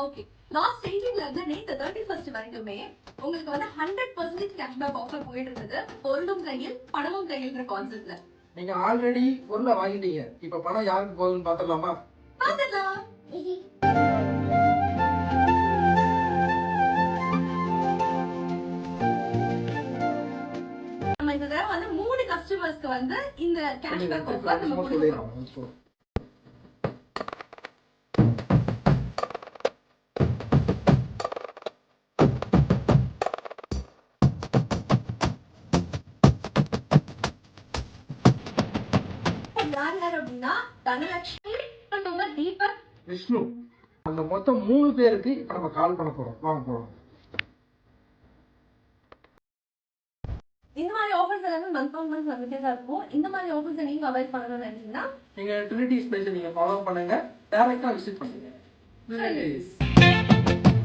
Okay, last 18ல இருந்து நேத்து 31 வரைக்குமே உங்களுக்கு வந்து 100% கேஷ்பேக் ஆஃபர் போயிட்டு இருந்தது. பொருளும் கையில் பணமும் கையில்ன்ற கான்செப்ட்ல. நீங்க ஆல்ரெடி பொருளை வாங்கிட்டீங்க. இப்ப பணம் யாருக்கு போகுதுன்னு பாத்துடலாமா? பாத்துடலாம். நம்ம இந்த தடவை வந்து 3 கஸ்டமர்ஸ்க்கு வந்து இந்த கேஷ்பேக் ஆஃபர் நம்ம கொடுக்கிறோம். யார் யார் அப்படின்னா தனலட்சுமி, தீபக், விஷ்ணு. அந்த மொத்தம் 3 பேருக்கு இப்ப நம்ம கால் பண்ண போறோம். வாங்க போறோம். இந்த மாதிரி ஆஃபர்ஸ் எல்லாமே மந்த் வந்துட்டே தான் இருக்கும். இந்த மாதிரி ஆஃபர்ஸ் நீங்க அவைல் பண்ணணும்னு நினைச்சீங்கன்னா நீங்க ட்ரினிட்டி ஸ்பேஸ் நீங்க ஃபாலோ பண்ணுங்க. டைரக்டா விசிட் பண்ணுங்க.